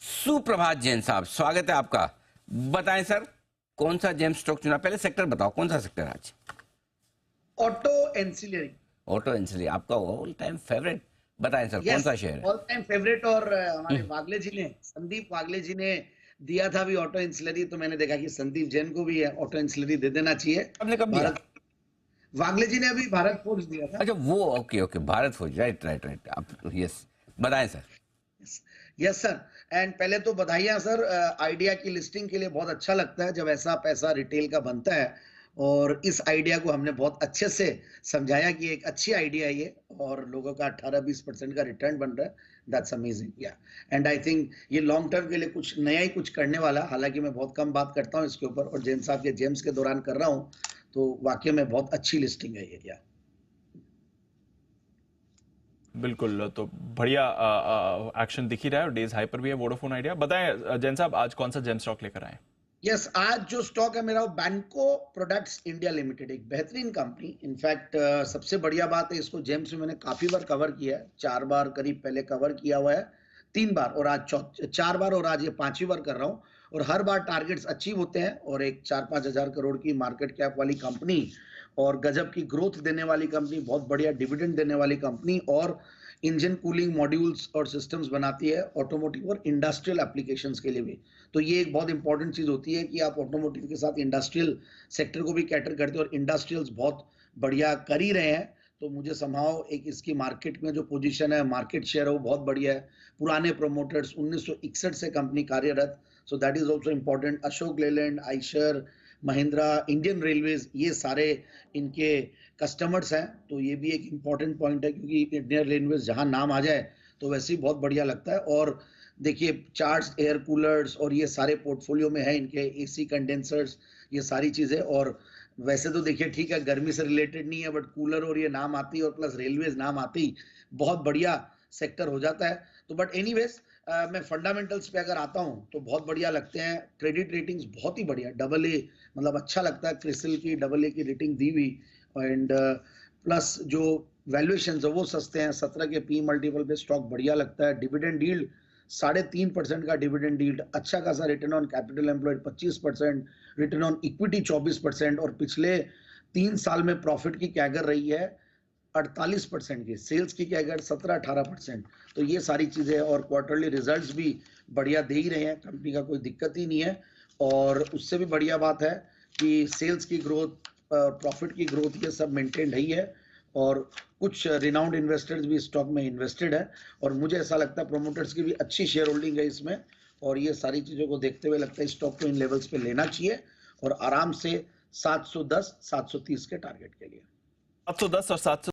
सुप्रभात जैन साहब, स्वागत है आपका। बताएं सर, कौन सा जेम स्टॉक चुना? पहले सेक्टर बताओ, कौन सा सेक्टर आज? Auto ancillary. ऑटो एंसिलरी आपका ऑल टाइम फेवरेट। बताएं सर, कौन यस, सा शेयर है? All time favourite. और हमारे हम्म, वागले जी ने, संदीप वागले जी ने दिया था भी ऑटो एंसिलरी, तो मैंने देखा कि संदीप जैन को भी ऑटो एंसिलरी दे देना चाहिए। आपने कब दिया? भारत वागले जी ने अभी भारत फोर्ज दिया था। अच्छा वो, ओके ओके, भारत फौज, राइट राइट राइट। आप यस, बताएं सर। Yes sir. एंड पहले तो बधाइयां सर, आइडिया की लिस्टिंग के लिए बहुत अच्छा लगता है जब ऐसा पैसा रिटेल का बनता है। और इस आइडिया को हमने बहुत अच्छे से समझाया कि एक अच्छी आइडिया है ये, और लोगों का 18-20% का रिटर्न बन रहा है। दैट्स अमेजिंग या। एंड आई थिंक ये लॉन्ग टर्म के लिए कुछ नया ही कुछ करने वाला, हालांकि मैं बहुत कम बात करता हूँ इसके ऊपर, और जैन साहब के जेम्स के दौरान कर रहा हूँ, तो वाकई में बहुत अच्छी लिस्टिंग है ये या। बिल्कुल। तो बढ़िया एक्शन दिख ही रहा है और डेज हाई पर भी है वोडाफोन आइडिया। बताएं जैन साहब, आज कौन सा जेम स्टॉक लेकर आए? यस, आज जो स्टॉक है मेरा, वो बैंको प्रोडक्ट्स इंडिया लिमिटेड, एक बेहतरीन कंपनी। इनफैक्ट सबसे बढ़िया बात है, इसको जेम्स में मैंने काफी बार कवर किया है, 4 बार करीब पहले कवर किया हुआ है, 3 बार, और आज 4 बार, और आज ये 5वीं बार कर रहा हूँ। और हर बार टारगेट्स अचीव होते हैं, और एक 4-5 हजार करोड़ की मार्केट कैप वाली कंपनी, और गजब की ग्रोथ देने वाली कंपनी, बहुत बढ़िया डिविडेंड देने वाली कंपनी, और इंजन कूलिंग मॉड्यूल्स और सिस्टम्स बनाती है ऑटोमोटिव और इंडस्ट्रियल एप्लीकेशंस के लिए भी। तो ये एक बहुत इंपॉर्टेंट चीज होती है कि आप ऑटोमोटिव के साथ इंडस्ट्रियल सेक्टर को भी कैटर करते हो, और इंडस्ट्रियल्स बहुत बढ़िया कर ही रहे हैं। तो मुझे संभाव एक इसकी मार्केट में जो पोजीशन है, मार्केट शेयर है, वो बहुत बढ़िया है। पुराने प्रोमोटर्स, 1961 से कंपनी कार्यरत, so that is also important. Ashok Leyland, Eicher, Mahindra, Indian railways, ये सारे इनके कस्टमर्स हैं। तो ये भी एक इम्पॉर्टेंट पॉइंट है, क्योंकि इंडियन रेलवेज जहां नाम आ जाए तो वैसे ही बहुत बढ़िया लगता है। और देखिए, चार्ट्स, एयर कूलर्स और ये सारे पोर्टफोलियो में है इनके, एसी कंडेंसर्स, ये सारी चीजें। और वैसे तो देखिए ठीक है, गर्मी से रिलेटेड नहीं है, बट कूलर और ये नाम आती है, और प्लस रेलवेज नाम आती ही बहुत बढ़िया सेक्टर हो जाता है। तो बट एनीवेज, मैं फंडामेंटल्स पे अगर आता हूं तो बहुत बढ़िया लगते हैं। क्रेडिट रेटिंग्स बहुत ही बढ़िया, AA, मतलब अच्छा लगता है। क्रिसिल की AA की रेटिंग दी हुई, एंड प्लस जो वैल्यूएशन है वो सस्ते हैं, 17 के पी मल्टीपल पे स्टॉक बढ़िया लगता है। डिविडेंड यील्ड 3.5% का डिविडेंड यील्ड, अच्छा खासा। Return on capital employed 25%, return on equity 24%, और पिछले 3 साल में प्रॉफिट की कैगर रही है 48% की, सेल्स की कैगर 17-18%। तो ये सारी चीजें, और क्वार्टरली रिजल्ट्स भी बढ़िया दे ही रहे हैं, कंपनी का कोई दिक्कत ही नहीं है। और उससे भी बढ़िया बात है कि सेल्स की ग्रोथ, प्रॉफिट की ग्रोथ, ये सब मेंटेन ही है। और कुछ रिनाउंड इन्वेस्टर्स भी स्टॉक में इन्वेस्टेड है, और मुझे ऐसा लगता है प्रोमोटर्स की भी अच्छी शेयर होल्डिंग है इसमें। और ये सारी चीजों को देखते हुए लगता है स्टॉक को इन लेवल्स पे लेना चाहिए, और आराम से 710-730 के टारगेट के लिए। 710 और 700